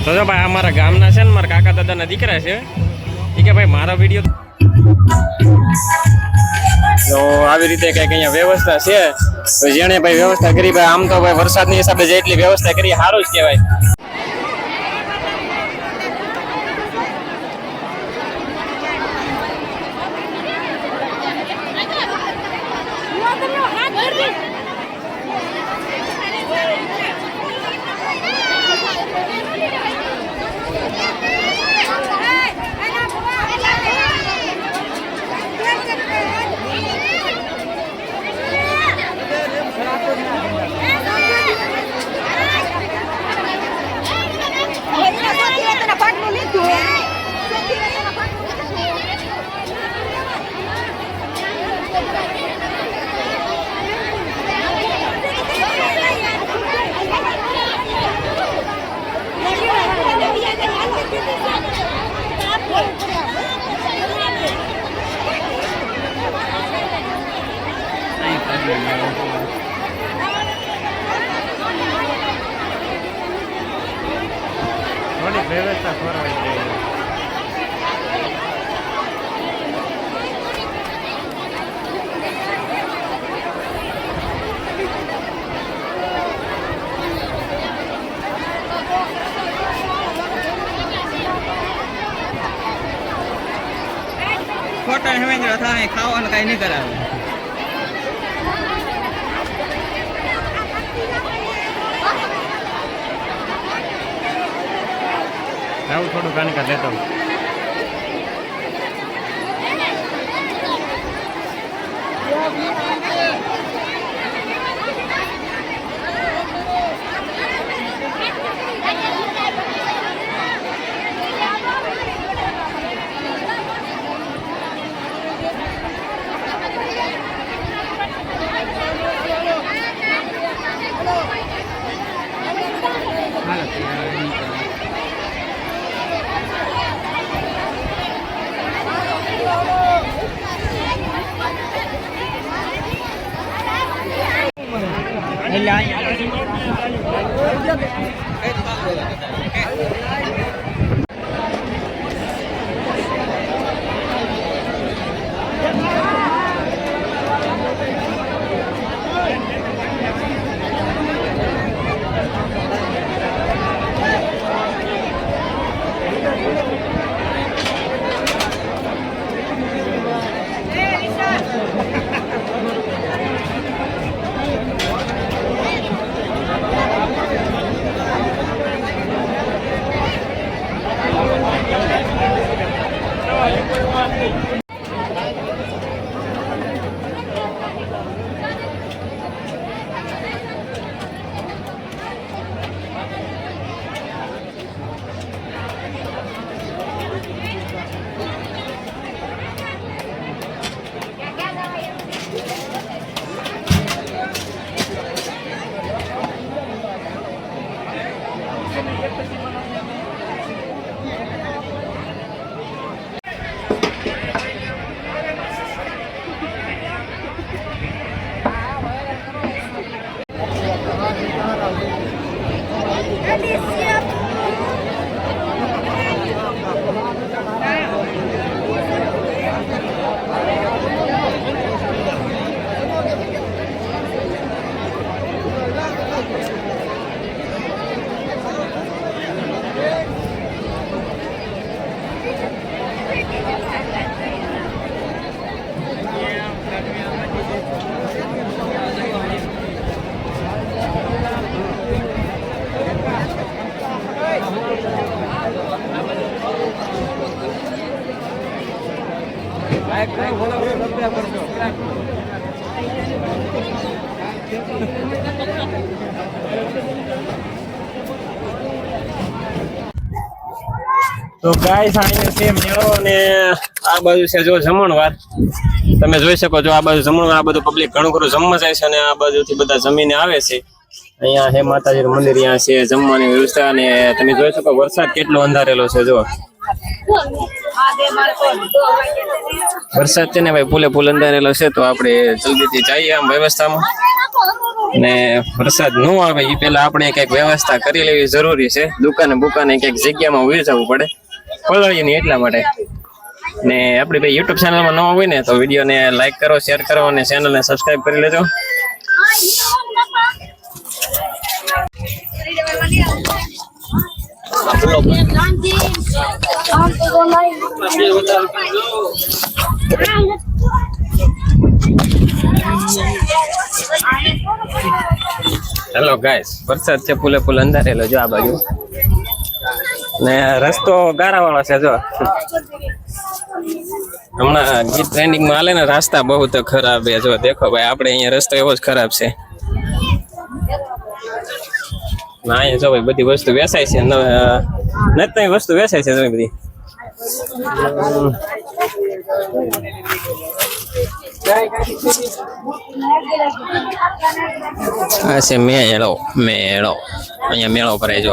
તો જો ભાઈ અમારા ગામના છે ને મારા કાકા દાદાના દીકરા છે એ કે ભાઈ મારો વિડીયો તો આવી રીતે કંઈક અહીંયા વ્યવસ્થા છે તો જેણે ભાઈ વ્યવસ્થા કરી ભાઈ આમ તો ભાઈ વરસાદની હિસાબે જેટલી વ્યવસ્થા કરી સારું જ કહેવાય. થોડી વ્યવસ્થા કરવી જોઈએ. ખોટા હેમેન્દ્ર થાય ખાવાનું કઈ નહીં કરાવે. આવું થોડું કાની કા લેતો તો ગાઈસ આઈને છે મેળો અને આ બાજુ છે જો જમણવાર તમે જોઈ શકો છો આ બાજુ જમણવાર આ બધું પબ્લિક ઘણું ખરું જમવા જાય છે અને આ બાજુથી બધા જમીને આવે છે અહીંયા હે માતાજીનું મંદિર અહીંયા છે જમવાની વ્યવસ્થા અને તમે જોઈ શકો વરસાદ કેટલો અંધારેલો છે જો વરસાદ છે ને ભાઈ ફૂલે ફૂલ અંધારેલો છે, તો આપણે જલ્દીથી જઈએ આમ વ્યવસ્થામાં. ને વરસાદ ન આવે એ પેલા આપણે કઈક વ્યવસ્થા કરી લેવી જરૂરી છે. દુકાને બુકાને કઈક જગ્યામાં ઉભી જવું પડે પલળીએ નહીં એટલા માટે. ને આપણી ભાઈ યુટ્યુબ ચેનલમાં ન હોય ને તો વિડીયોને લાઈક કરો, શેર કરો અને ચેનલને સબસ્ક્રાઈબ કરી લેજો. હેલો ગાઈસ, વરસાદ છે ફૂલે ફૂલ અંધારેલો જો આ બાજુ, ને રસ્તો ગારા વાળો છે. જો હમણાં ગીત ટ્રેન્ડિંગમાં હાલે ને, રાસ્તા બહુ તો ખરાબ છે. જો દેખો ભાઈ, આપણે અહીંયા રસ્તો એવો જ ખરાબ છે. ના અહીંયા જો ભાઈ બધી વસ્તુ વેચાય છે, નથી વસ્તુ વેચાય છે બધી. આ છે મેળો, મેળો અહીંયા મેળો ભરાય. જો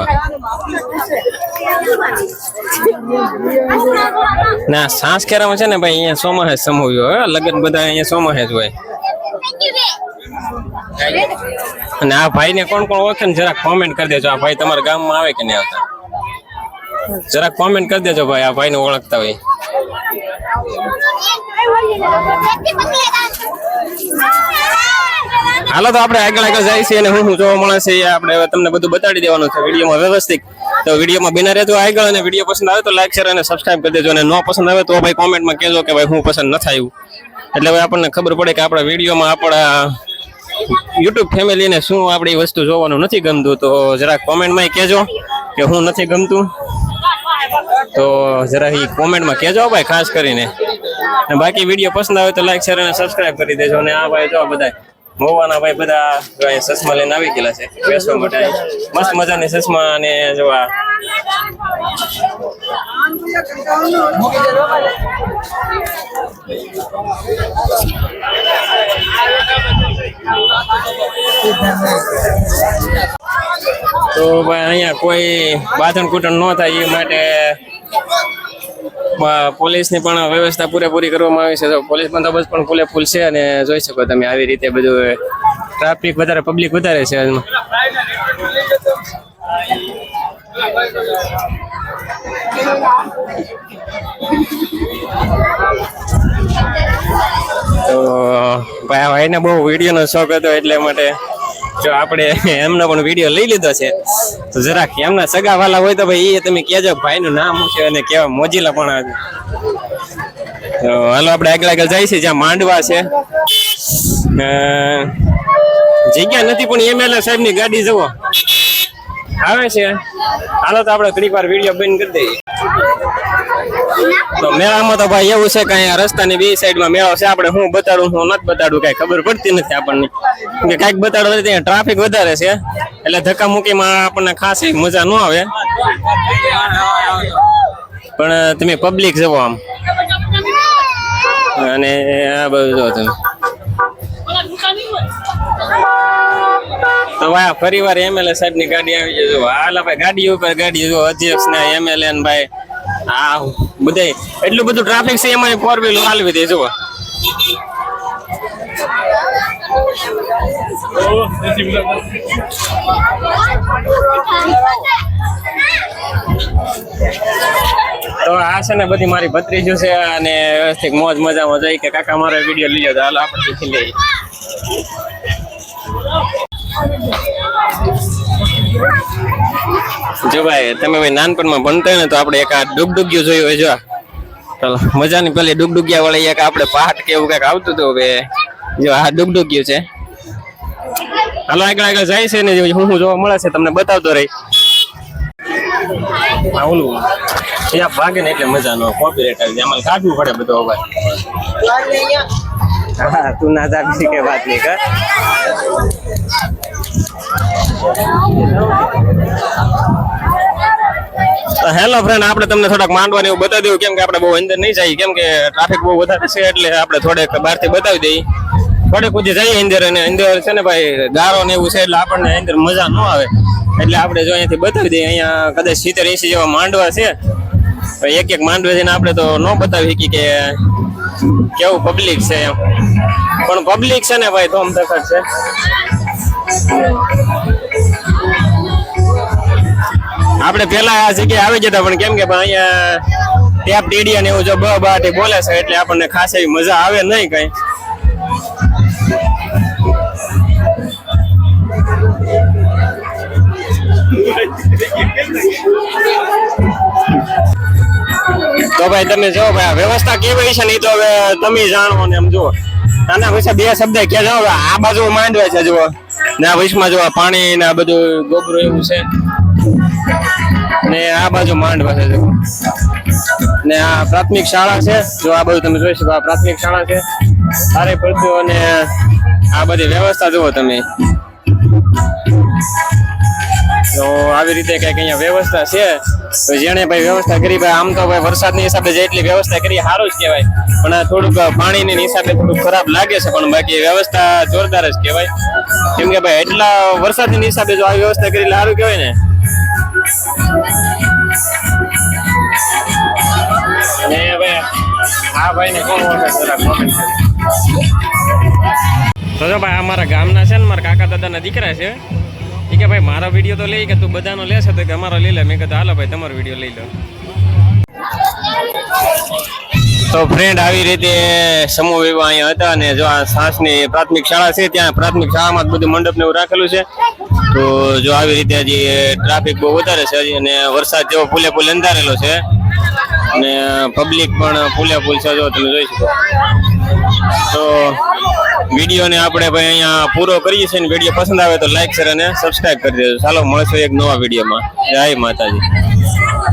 ના સાંસકેરામાં છે ને ભાઈ, અહીંયા સોમાહે સમૂહ લગ્ન બધા અહીંયા સોમાહે જ હોય. અને આ ભાઈ ને કોણ કોણ ઓળખે ને જરાક કોમેન્ટ કરી દેજો. આ ભાઈ તમારા ગામમાં આવે કે નહીં આવતા, જરાક કોમેન્ટ કરી દેજો ભાઈ, આ ભાઈ ને ઓળખતા હોય. હાલો તો આપણે આગળ આગળ જાય છે અને હું જોવા મળે છે આપણે તમને બધું બતાડી દેવાનું છે વિડીયોમાં વ્યવસ્થિત. તો વિડીયોમાં બિના રહેજો આગળ, અને વિડીયો પસંદ આવે તો લાઈક શેર અને સબસ્ક્રાઇબ કરી દેજો. અને ન પસંદ આવે તો ભાઈ કોમેન્ટમાં કહેજો કે ભાઈ હું પસંદ ન થયું, એટલે ભાઈ આપણને ખબર પડે કે આપણા વિડીયોમાં આપણા યુટ્યુબ ફેમિલીને શું આપણી વસ્તુ જોવાનું નથી ગમતું. તો જરાક કોમેન્ટમાં કહેજો કે હું નથી ગમતું, તો જરા એ કોમેન્ટમાં કહેજો ભાઈ ખાસ કરીને. અને બાકી વિડીયો પસંદ આવે તો લાઈક શેર અને સબસ્ક્રાઇબ કરી દેજો. અને આ ભાઈ જો બધા મોવાના ભાઈ બધા ચશ્મા લઈને આવી ગયેલા છે બેસવા માટે. મસ્ત મજાની ચશ્મા અને જોવા તો ભાઈ અહીંયા કોઈ બાંધણ કૂટણ ન થાય એ માટે પોલીસની પણ વ્યવસ્થા પૂરેપૂરી કરવામાં આવી છે. તો પોલીસ બંદોબસ્ત પણ ફૂલે ફૂલ છે. અને જોઈ શકો તમે આવી રીતે બધું ટ્રાફિક વધારે, પબ્લિક વધારે છે. તો ભાઈ ભાઈને બહુ વિડીયોનો શોખ હતો, એટલે માટે જો આપણે એમનો પણ વિડીયો લઈ લીધો છે. તો જરાક એમના સગા વાલા હોય તો ભાઈ એ તમે કહેજો ભાઈનું નામ છે અને કેવા મોજીલા પણ. તો હાલો આપણે આગળ આગળ જાય છે જ્યાં માંડવા છે. જગ્યા નથી પણ એમએલએ સાહેબની ગાડી જુઓ આવે છે. હાલો તો આપણે ઘડીક વાર વિડીયો બંધ કરી દઈએ. તો મેળામાં તો ભાઈ એવું છે કે અહીંયા રસ્તાની બે સાઈડમાં મેળો છે. આપણે હું બતાડું હું નથી બતાડું કઈ ખબર પડતી નથી આપણને, કે કાંઈક બતાડો ત્યાં ટ્રાફિક વધારે છે એટલે ધક્કા મૂકીમાં આપણને ખાસ મજા ન આવે. પણ તમે પબ્લિક જવો આમ, અને આ બધું જો તમે. તો ભાઈ ફરી વાર એમએલએ સાહેબ ની ગાડી આવી જજો. હાલ ભાઈ ગાડી ઉપર ગાડી જો અધ્યક્ષ ને એમએલએ ને ભાઈ આ બધા એટલું બધું ટ્રાફિક છે. એમાં 4 વ્હીલ હાલવી દે જુઓ. તો આ છે ને બધી મારી ભત્રીજો છે અને વ્યવસ્થિત મોજ મજામાં જઈ કે કાકા મારો વિડીયો લઈ જાવ. હાલો આપણે શીખી લઈએ. જો ભાઈ તમે ભાઈ નાનપણમાં ભણતા હોય ને તો આપણે એક આ ડુગડુગિયું જોયું હોય. જો ચાલો મજાની પેલી ડુગડુગિયા વાળી એક આપણે પહાડ કે એવું કઈક આવતું હતું. હવે જો આ ડુગડુગિયું છે. હાલો આગળ આગળ જાય છે ને હું જોવા મળે છે તમને બતાવતો રહી. ઓલું ત્યાં ભાગે ને એટલે મજા નો કોપીરાઈટ આવી જાય, આમાં કાઢવું પડે બધો અવાજ. હા તું ના જાગતી કે વાત નહીં કર. હેલો ફ્રેન્ડ, આપણે તમને થોડાક માંડવાની એવું બતાવી દઉં, કેમ કે આપણે બહુ અંદર નહીં જઈએ, કેમ કે ટ્રાફિક બહુ વધારે છે. એટલે આપણે થોડેક બહારથી બતાવી દઈએ. થોડેક સુધી જઈએ અંદર, અને અંદર છે ને ભાઈ ગારો ને એવું છે એટલે આપણને અંદર મજા ન આવે. એટલે આપણે જો અહીંયાથી બતાવી દઈએ. અહીંયા કદાચ 70-80 જેવા માંડવા છે. એક એક માંડવે જઈને આપણે તો ન બતાવી શકીએ કે કેવું પબ્લિક છે એમ, પણ પબ્લિક છે ને ભાઈ ધોમ ધખડ છે. આપણે પેલા આ જગ્યાએ આવી જતા પણ કેમ કે અહીંયા ટેપ ટીડિયા ને એવું જો બાટી બોલે છે એટલે આપણને ખાસ એવી મજા આવે નહીં કઈ. તો ભાઈ તમે જો ભાઈ વ્યવસ્થા કેવી છે ને તો હવે તમે જાણો ને એમ જુઓ. આના વિશે બે શબ્દ કે જાઓ. આ બાજુ માંડવે છે જુઓ ને આ વિશમાં જો પાણી ને આ બધું ગોબરું એવું છે ને આ બાજુ માંડવા છે જુઓ ને આ પ્રાથમિક શાળા છે. જો આ બધું તમે જોઈ શકો આ પ્રાથમિક શાળા છે સારી પડતું અને આ બધી વ્યવસ્થા જુઓ તમે. તો આવી રીતે કઈક અહીંયા વ્યવસ્થા છે. તો જેને ભાઈ વ્યવસ્થા કરી ભાઈ આમ તો ભાઈ વરસાદની હિસાબે જેટલી વ્યવસ્થા કરી સારું જ કહેવાય, પણ આ થોડુંક પાણીની હિસાબે થોડુંક ખરાબ લાગે છે, પણ બાકી વ્યવસ્થા જોરદાર જ કહેવાય. કેમ કે ભાઈ એટલા વરસાદની હિસાબે જો આવી વ્યવસ્થા કરી સારું કહેવાય ને. ને ભાઈ હા ભાઈ ને કોણ ઓળખે જરા કોમેન્ટ કરો. તો જો ભાઈ અમારા ગામના છે ને મારા કાકા દાદાના દીકરા છે. એ કે ભાઈ મારો વિડીયો તો લઈ કે તું બધાનો લેશે તો કે અમારો લઈ લે. મેં કીધું હાલો ભાઈ તમારો વિડીયો લઈ લો. તો ફ્રેન્ડ આવી રીતે સમૂહ વિવાહ અહીંયા હતા અને જો આ સાસની પ્રાથમિક શાળા છે ત્યાં પ્રાથમિક શાળામાં જ બધું મંડપ ને એવું રાખેલું છે. તો જો આવી રીતે હજી ટ્રાફિક બહુ વધારે છે હજી અને વરસાદ જેવો ફૂલે ફૂલે અંધારેલો છે અને પબ્લિક પણ ફૂલે ફૂલ છે જો તમે જોઈ શકો. તો વિડીયોને આપણે ભાઈ અહીંયા પૂરો કરીએ છીએ ને વિડીયો પસંદ આવે તો લાઈક શેર અને સબસ્ક્રાઈબ કરી દેજો. ચાલો મળશું એક નવા વિડીયોમાં. જય માતાજી.